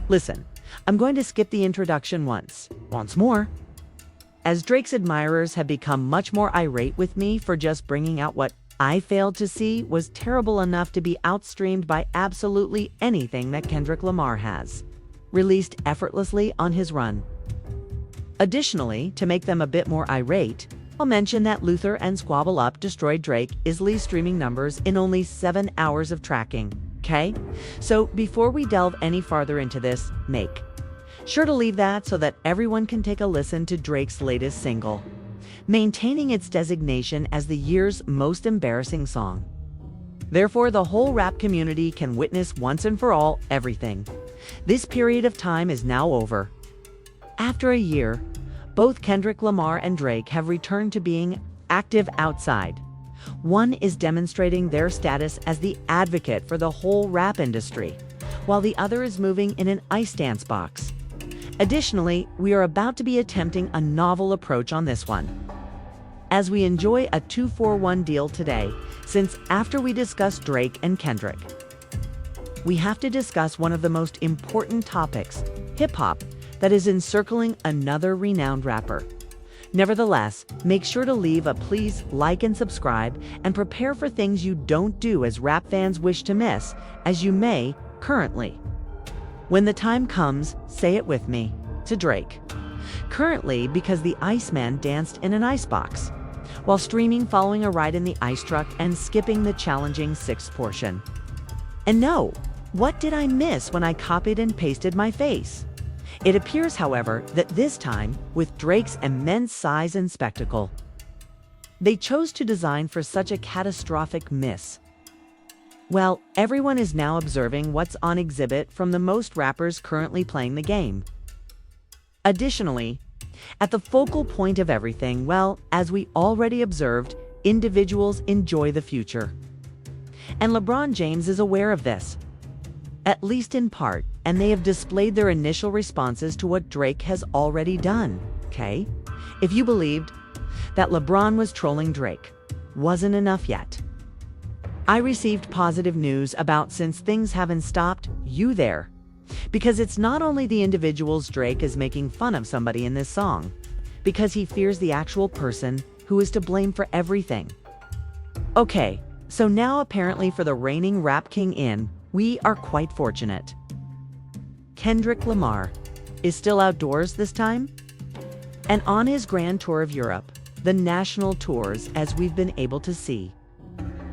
Listen, I'm going to skip the introduction once more, as Drake's admirers have become much more irate with me for just bringing out what I failed to see was terrible enough to be outstreamed by absolutely anything that Kendrick Lamar has released effortlessly on his run. Additionally, to make them a bit more irate, I'll mention that Luther and Squabble Up destroyed Drake's streaming numbers in only 7 hours of tracking, okay? So before we delve any farther into this, make sure to leave that so that everyone can take a listen to Drake's latest single, maintaining its designation as the year's most embarrassing song. Therefore, the whole rap community can witness once and for all everything. This period of time is now over. After a year, both Kendrick Lamar and Drake have returned to being active outside. One is demonstrating their status as the advocate for the whole rap industry, while the other is moving in an ice dance box. Additionally, we are about to be attempting a novel approach on this one, as we enjoy a 2-for-1 deal today, since after we discuss Drake and Kendrick, we have to discuss one of the most important topics, hip-hop, that is encircling another renowned rapper. Nevertheless, make sure to leave a please like and subscribe and prepare for things you don't do as rap fans wish to miss, as you may currently. When the time comes, say it with me, to Drake. Currently, because the Iceman danced in an icebox, while streaming following a ride in the ice truck and skipping the challenging 6th portion. And no, what did I miss when I copied and pasted my face? It appears, however, that this time, with Drake's immense size and spectacle, they chose to design for such a catastrophic miss. Well, everyone is now observing what's on exhibit from the most rappers currently playing the game. Additionally, at the focal point of everything, well, as we already observed, individuals enjoy the future. And LeBron James is aware of this, at least in part, and they have displayed their initial responses to what Drake has already done, okay? If you believed that LeBron was trolling Drake, wasn't enough yet. I received positive news about since things haven't stopped you there. Because it's not only the individuals Drake is making fun of somebody in this song, because he fears the actual person who is to blame for everything. Okay, so now apparently for the reigning rap king we are quite fortunate. Kendrick Lamar is still outdoors this time, and on his grand tour of Europe, the national tours as we've been able to see.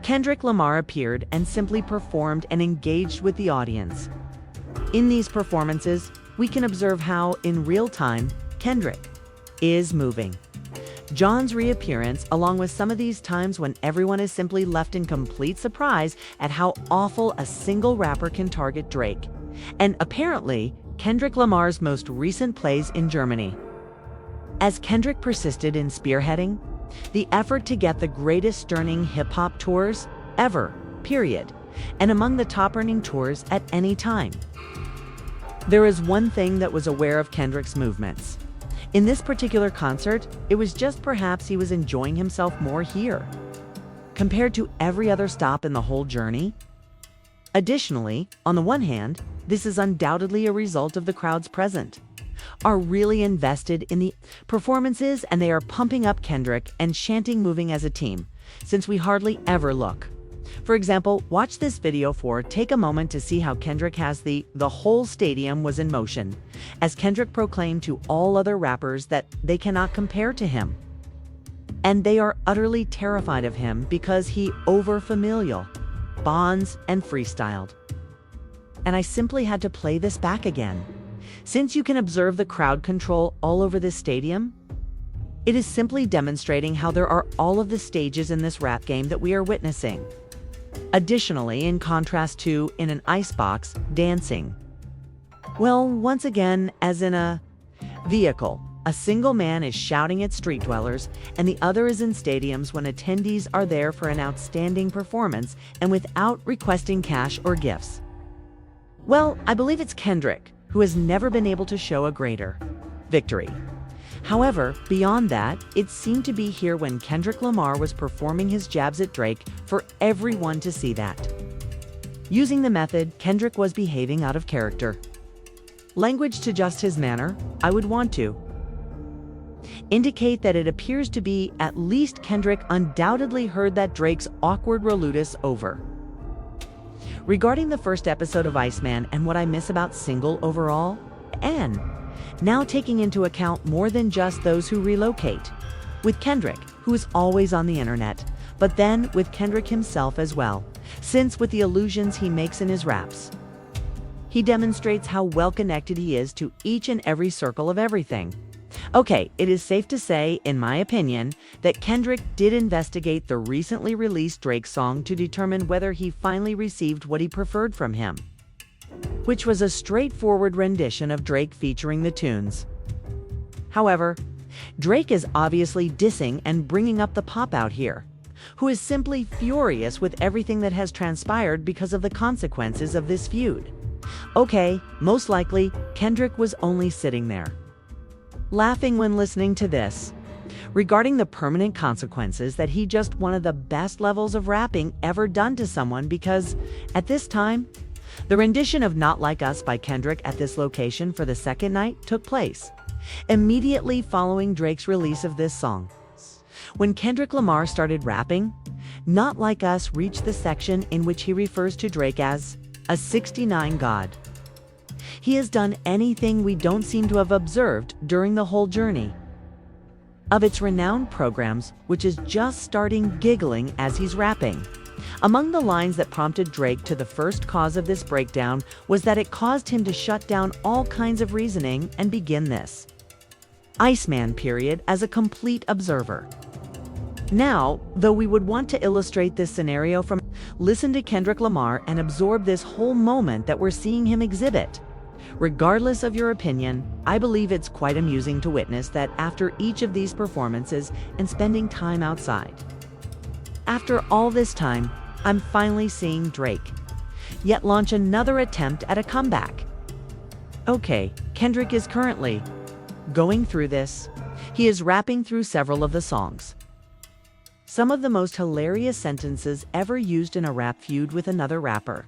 Kendrick Lamar appeared and simply performed and engaged with the audience. In these performances, we can observe how, in real time, Kendrick is moving. John's reappearance, along with some of these times when everyone is simply left in complete surprise at how awful a single rapper can target Drake, and apparently, Kendrick Lamar's most recent plays in Germany. As Kendrick persisted in spearheading the effort to get the greatest stirring hip-hop tours ever, period, and among the top-earning tours at any time. There is one thing that was aware of Kendrick's movements. In this particular concert, it was just perhaps he was enjoying himself more here, compared to every other stop in the whole journey. Additionally, on the one hand, this is undoubtedly a result of the crowds present are really invested in the performances, and they are pumping up Kendrick and chanting moving as a team, since we hardly ever look. For example, watch this video take a moment to see how Kendrick has the whole stadium was in motion, as Kendrick proclaimed to all other rappers that they cannot compare to him. And they are utterly terrified of him because he over-familial, bonds, and freestyled. And I simply had to play this back again. Since you can observe the crowd control all over this stadium, it is simply demonstrating how there are all of the stages in this rap game that we are witnessing. Additionally, in contrast to in an icebox, dancing. Well, once again, as in a vehicle, a single man is shouting at street dwellers, and the other is in stadiums when attendees are there for an outstanding performance and without requesting cash or gifts. Well, I believe it's Kendrick, who has never been able to show a greater victory. However, beyond that, it seemed to be here when Kendrick Lamar was performing his jabs at Drake for everyone to see that. Using the method, Kendrick was behaving out of character. language to just his manner, I would want to indicate that it appears to be at least Kendrick undoubtedly heard that Drake's awkward relutus over. Regarding the first episode of Iceman and what I miss about Single overall, and now taking into account more than just those who relocate, with Kendrick, who is always on the internet, but then with Kendrick himself as well, since with the allusions he makes in his raps, he demonstrates how well connected he is to each and every circle of everything. Okay, it is safe to say, in my opinion, that Kendrick did investigate the recently released Drake song to determine whether he finally received what he preferred from him, which was a straightforward rendition of Drake featuring the tunes. However, Drake is obviously dissing and bringing up the pop-out here, who is simply furious with everything that has transpired because of the consequences of this feud. Okay, most likely, Kendrick was only sitting there, laughing when listening to this, regarding the permanent consequences that he just one of the best levels of rapping ever done to someone because, at this time, the rendition of Not Like Us by Kendrick at this location for the second night took place, immediately following Drake's release of this song. When Kendrick Lamar started rapping, Not Like Us reached the section in which he refers to Drake as a 69 god. He has done anything we don't seem to have observed during the whole journey of its renowned programs, which is just starting giggling as he's rapping. Among the lines that prompted Drake to the first cause of this breakdown was that it caused him to shut down all kinds of reasoning and begin this Iceman period as a complete observer. Now, though we would want to illustrate this scenario from listen to Kendrick Lamar and absorb this whole moment that we're seeing him exhibit. Regardless of your opinion, I believe it's quite amusing to witness that after each of these performances and spending time outside. After all this time, I'm finally seeing Drake yet launch another attempt at a comeback. Okay, Kendrick is currently going through this. He is rapping through several of the songs. Some of the most hilarious sentences ever used in a rap feud with another rapper.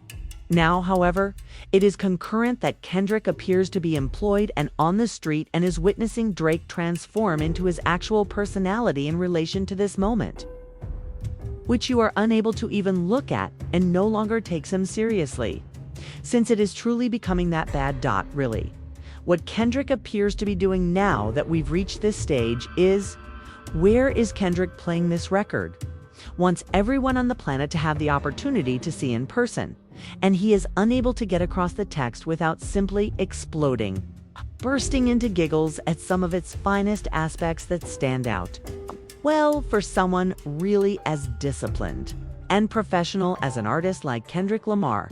Now, however, it is concurrent that Kendrick appears to be employed and on the street and is witnessing Drake transform into his actual personality in relation to this moment, which you are unable to even look at and no longer takes him seriously, since it is truly becoming that bad. Really, what Kendrick appears to be doing now that we've reached this stage is, where is Kendrick playing this record? Wants everyone on the planet to have the opportunity to see in person, and he is unable to get across the text without simply exploding, bursting into giggles at some of its finest aspects that stand out. Well, for someone really as disciplined and professional as an artist like Kendrick Lamar,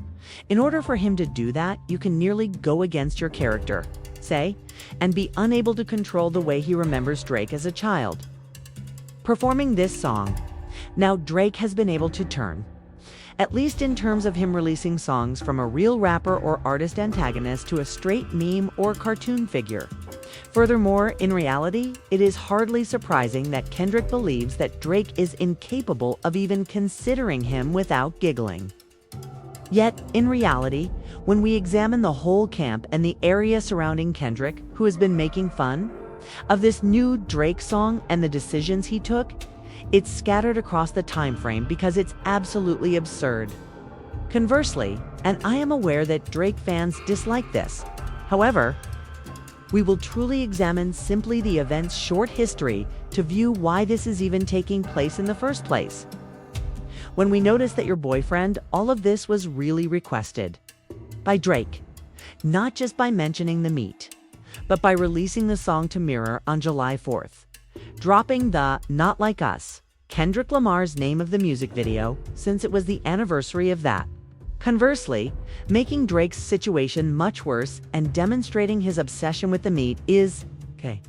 in order for him to do that, you can nearly go against your character, say, and be unable to control the way he remembers Drake as a child. Performing this song, now Drake has been able to turn, at least in terms of him releasing songs, from a real rapper or artist antagonist to a straight meme or cartoon figure. Furthermore, in reality, it is hardly surprising that Kendrick believes that Drake is incapable of even considering him without giggling. Yet, in reality, when we examine the whole camp and the area surrounding Kendrick, who has been making fun of this new Drake song and the decisions he took, it's scattered across the time frame because it's absolutely absurd. Conversely, and I am aware that Drake fans dislike this, however, we will truly examine simply the event's short history to view why this is even taking place in the first place. When we notice that your boyfriend, all of this was really requested by Drake, not just by mentioning the meet, but by releasing the song to Mirror on July 4th, dropping the Not Like Us, Kendrick Lamar's name of the music video, since it was the anniversary of that. Conversely, making Drake's situation much worse and demonstrating his obsession with the meat is, okay.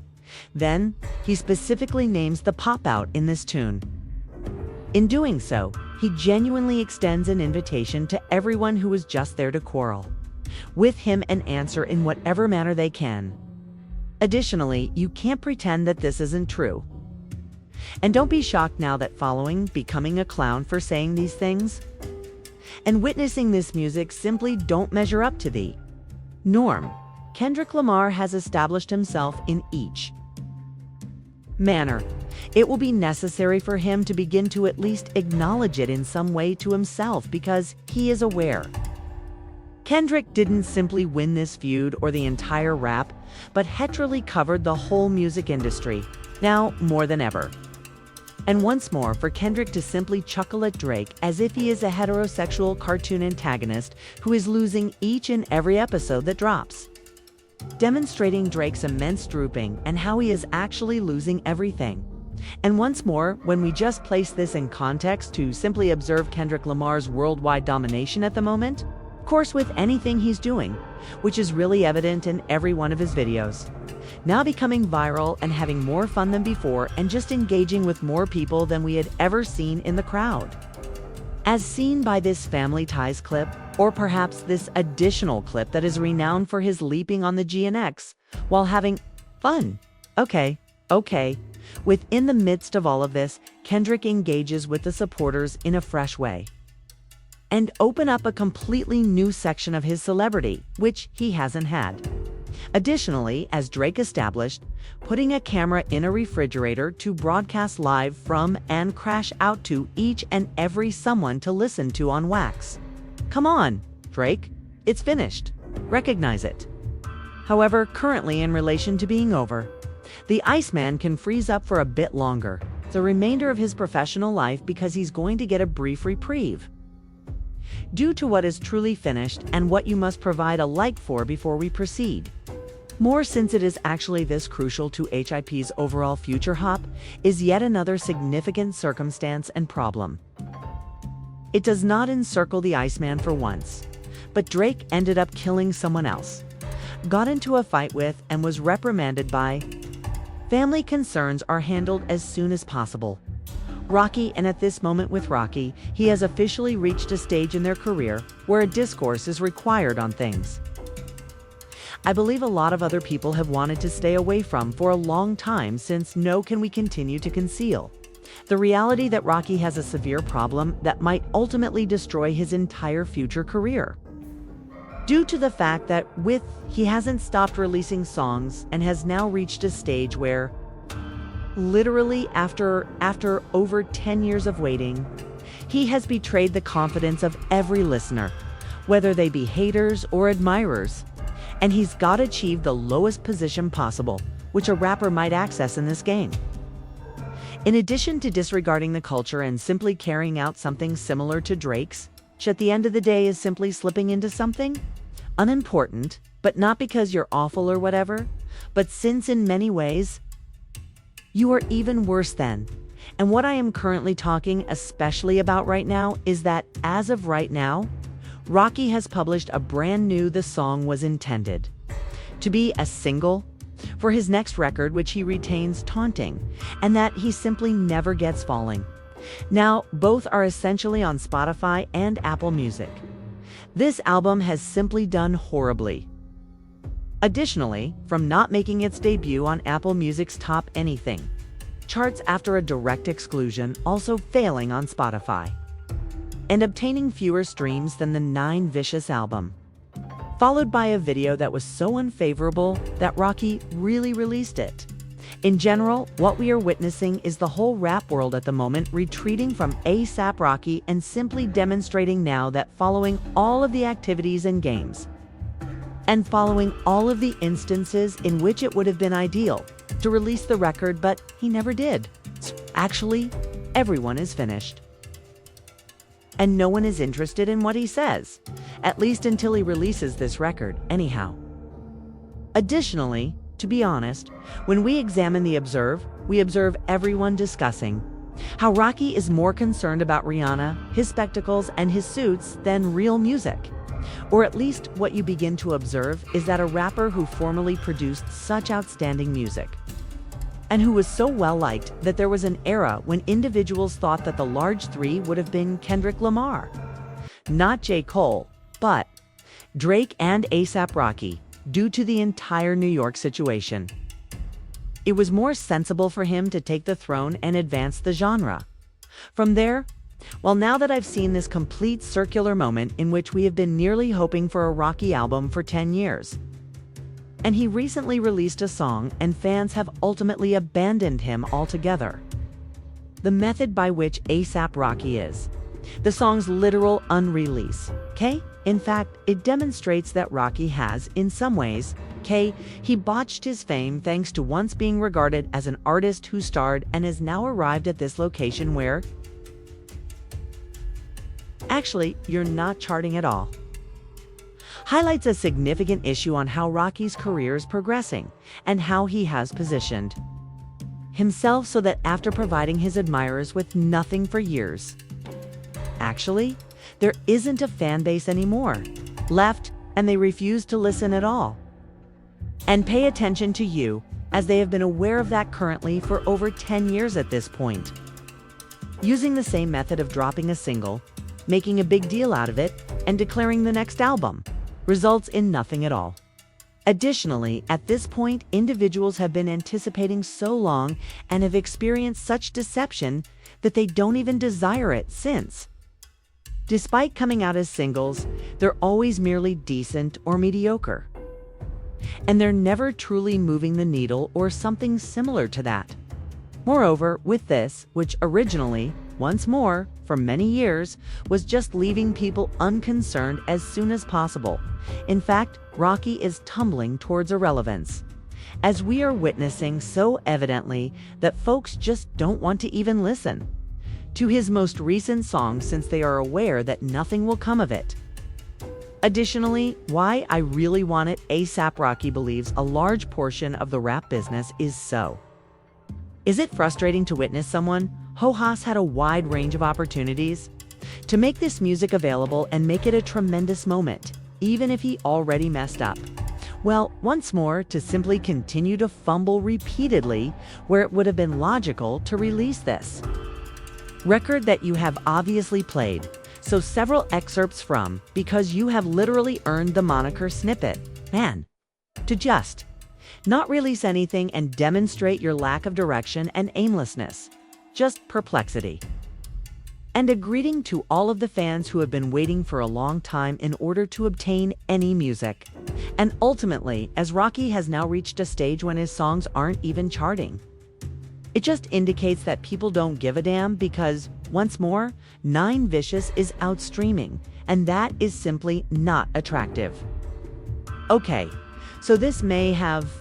Then, he specifically names the pop-out in this tune. In doing so, he genuinely extends an invitation to everyone who was just there to quarrel with him and answer in whatever manner they can. Additionally, you can't pretend that this isn't true. And don't be shocked now that following becoming a clown for saying these things and witnessing this music simply don't measure up to the norm. Kendrick Lamar has established himself in each manner. It will be necessary for him to begin to at least acknowledge it in some way to himself because he is aware. Kendrick didn't simply win this feud or the entire rap, but literally covered the whole music industry, now more than ever. And once more, for Kendrick to simply chuckle at Drake as if he is a heterosexual cartoon antagonist who is losing each and every episode that drops, demonstrating Drake's immense drooping and how he is actually losing everything. And once more, when we just place this in context to simply observe Kendrick Lamar's worldwide domination at the moment, of course with anything he's doing, which is really evident in every one of his videos, now becoming viral and having more fun than before and just engaging with more people than we had ever seen in the crowd. As seen by this Family Ties clip, or perhaps this additional clip that is renowned for his leaping on the GNX while having fun. Okay. Within the midst of all of this, Kendrick engages with the supporters in a fresh way and open up a completely new section of his celebrity, which he hasn't had. Additionally, as Drake established, putting a camera in a refrigerator to broadcast live from and crash out to each and every someone to listen to on wax. Come on, Drake, it's finished. Recognize it. However, currently in relation to being over, the Iceman can freeze up for a bit longer, the remainder of his professional life, because he's going to get a brief reprieve due to what is truly finished and what you must provide a like for before we proceed. More, since it is actually this crucial to HIP's overall future hop, is yet another significant circumstance and problem. It does not encircle the Iceman for once, but Drake ended up killing someone else, got into a fight with, and was reprimanded by. Family concerns are handled as soon as possible. Rocky, and at this moment with Rocky, he has officially reached a stage in their career where a discourse is required on things I believe a lot of other people have wanted to stay away from for a long time, since no can we continue to conceal the reality that Rocky has a severe problem that might ultimately destroy his entire future career. Due to the fact that he hasn't stopped releasing songs and has now reached a stage where, literally after over 10 years of waiting, he has betrayed the confidence of every listener, whether they be haters or admirers, and he's got achieved the lowest position possible, which a rapper might access in this game. In addition to disregarding the culture and simply carrying out something similar to Drake's, which at the end of the day is simply slipping into something unimportant, but not because you're awful or whatever, but since in many ways, you are even worse than. And what I am currently talking especially about right now is that, as of right now, Rocky has published a brand new The Song Was Intended to be a single for his next record, which he retains taunting, and that he simply never gets falling. Now, both are essentially on Spotify and Apple Music. This album has simply done horribly. Additionally, from not making its debut on Apple Music's Top Anything charts after a direct exclusion, also failing on Spotify, and obtaining fewer streams than the Nine Vicious album, followed by a video that was so unfavorable that Rocky really released it. In general, what we are witnessing is the whole rap world at the moment retreating from A$AP Rocky and simply demonstrating now that following all of the activities and games, and following all of the instances in which it would have been ideal to release the record, but he never did. Actually, everyone is finished, and no one is interested in what he says, at least until he releases this record, anyhow. Additionally, to be honest, when we examine the Observe, we observe everyone discussing how Rocky is more concerned about Rihanna, his spectacles, and his suits than real music. Or at least what you begin to observe is that a rapper who formerly produced such outstanding music, and who was so well liked that there was an era when individuals thought that the large three would have been Kendrick Lamar, not J. Cole, but Drake and A$AP Rocky, due to the entire New York situation. It was more sensible for him to take the throne and advance the genre. From there, well, now that I've seen this complete circular moment in which we have been nearly hoping for a Rocky album for 10 years, And he recently released a song, and fans have ultimately abandoned him altogether. The method by which A$AP Rocky is the song's literal unrelease. In fact, it demonstrates that Rocky has, in some ways, he botched his fame thanks to once being regarded as an artist who starred and has now arrived at this location where actually you're not charting at all. Highlights a significant issue on how Rocky's career is progressing and how he has positioned himself so that after providing his admirers with nothing for years, actually, there isn't a fan base anymore left, and they refuse to listen at all and pay attention to you, as they have been aware of that currently for over 10 years at this point. Using the same method of dropping a single, making a big deal out of it, and declaring the next album results in nothing at all. Additionally, at this point, individuals have been anticipating so long and have experienced such deception that they don't even desire it since. Despite coming out as singles, they're always merely decent or mediocre. And they're never truly moving the needle or something similar to that. Moreover, with this, which originally, once more, for many years, was just leaving people unconcerned as soon as possible. In fact, Rocky is tumbling towards irrelevance, as we are witnessing so evidently that folks just don't want to even listen to his most recent songs since they are aware that nothing will come of it. Additionally, Why I Really Want It, A$AP Rocky believes a large portion of the rap business is so. Is it frustrating to witness someone who has had a wide range of opportunities to make this music available and make it a tremendous moment, even if he already messed up? Well, once more, to simply continue to fumble repeatedly where it would have been logical to release this record that you have obviously played, so several excerpts from, because you have literally earned the moniker Snippet, man, to just not release anything and demonstrate your lack of direction and aimlessness, just perplexity. And a greeting to all of the fans who have been waiting for a long time in order to obtain any music. And ultimately, as Rocky has now reached a stage when his songs aren't even charting, it just indicates that people don't give a damn because, once more, Nine Vicious is out streaming, and that is simply not attractive. Okay, so this may have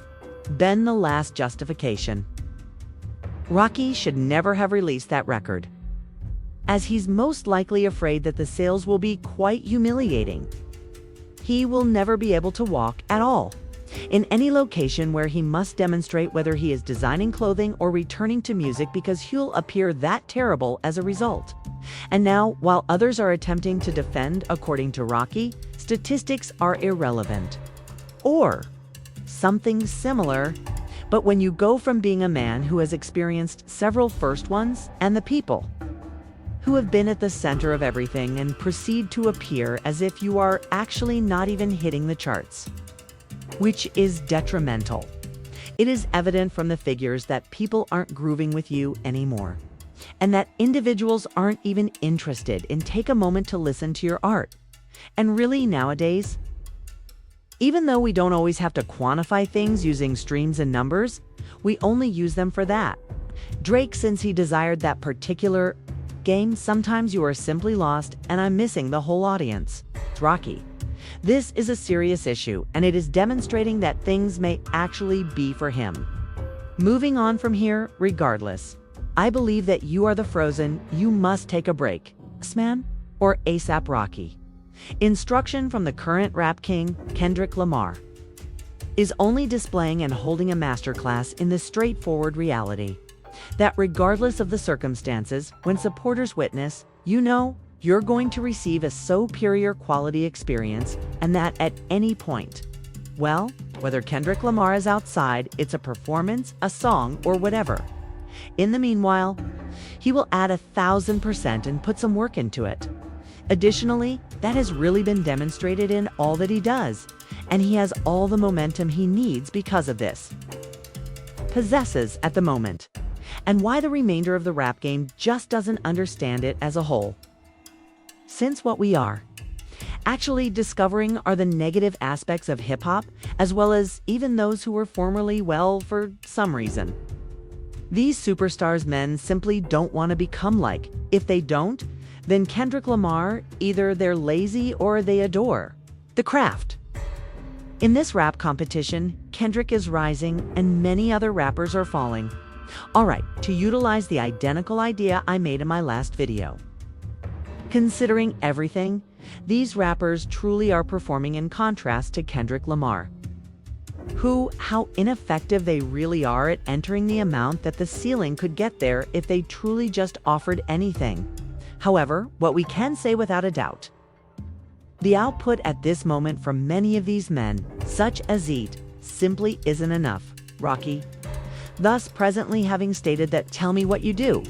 been the last justification. Rocky should never have released that record, as he's most likely afraid that the sales will be quite humiliating. He will never be able to walk at all in any location where he must demonstrate whether he is designing clothing or returning to music because he'll appear that terrible as a result. And now, while others are attempting to defend, according to Rocky, statistics are irrelevant. Or something similar. But when you go from being a man who has experienced several first ones and the people who have been at the center of everything and proceed to appear as if you are actually not even hitting the charts, which is detrimental. It is evident from the figures that people aren't grooving with you anymore, and that individuals aren't even interested in take a moment to listen to your art. And really nowadays, even though we don't always have to quantify things using streams and numbers, we only use them for that. Drake, since he desired that particular game, sometimes you are simply lost and I'm missing the whole audience. It's Rocky. This is a serious issue, and it is demonstrating that things may actually be for him. Moving on from here, regardless, I believe that you are the frozen, you must take a break, X-Man or A$AP Rocky. Instruction from the current rap king, Kendrick Lamar, is only displaying and holding a masterclass in the straightforward reality that regardless of the circumstances, when supporters witness, you know, you're going to receive a superior quality experience, and that at any point. Well, whether Kendrick Lamar is outside, it's a performance, a song, or whatever. In the meanwhile, he will add 1,000% and put some work into it. Additionally, that has really been demonstrated in all that he does, and he has all the momentum he needs because of this. Possesses at the moment, and why the remainder of the rap game just doesn't understand it as a whole. Since what we are actually discovering are the negative aspects of hip-hop, as well as even those who were formerly well for some reason. These superstars men simply don't want to become like. If they don't, then Kendrick Lamar, either they're lazy or they adore the craft. In this rap competition, Kendrick is rising and many other rappers are falling. Alright, to utilize the identical idea I made in my last video. Considering everything, these rappers truly are performing in contrast to Kendrick Lamar, how ineffective they really are at entering the amount that the ceiling could get there if they truly just offered anything. However, what we can say without a doubt, the output at this moment from many of these men, such as Eat, simply isn't enough. Rocky. Thus, presently having stated that, tell me what you do.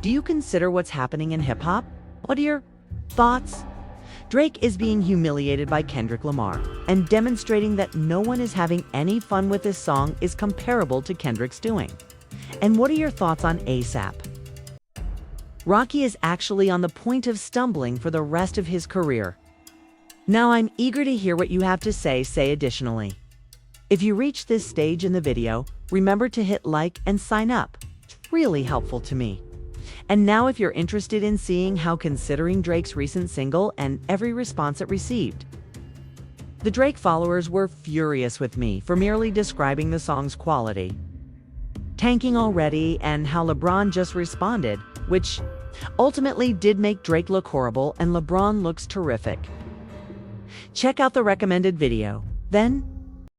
Do you consider what's happening in hip-hop? What are your thoughts? Drake is being humiliated by Kendrick Lamar, and demonstrating that no one is having any fun with this song is comparable to Kendrick's doing. And what are your thoughts on ASAP? Rocky is actually on the point of stumbling for the rest of his career. Now I'm eager to hear what you have to say additionally. If you reach this stage in the video, remember to hit like and sign up. It's really helpful to me. And now if you're interested in seeing how considering Drake's recent single and every response it received. The Drake followers were furious with me for merely describing the song's quality, tanking already, and how LeBron just responded, which ultimately did make Drake look horrible and LeBron looks terrific. Check out the recommended video. Then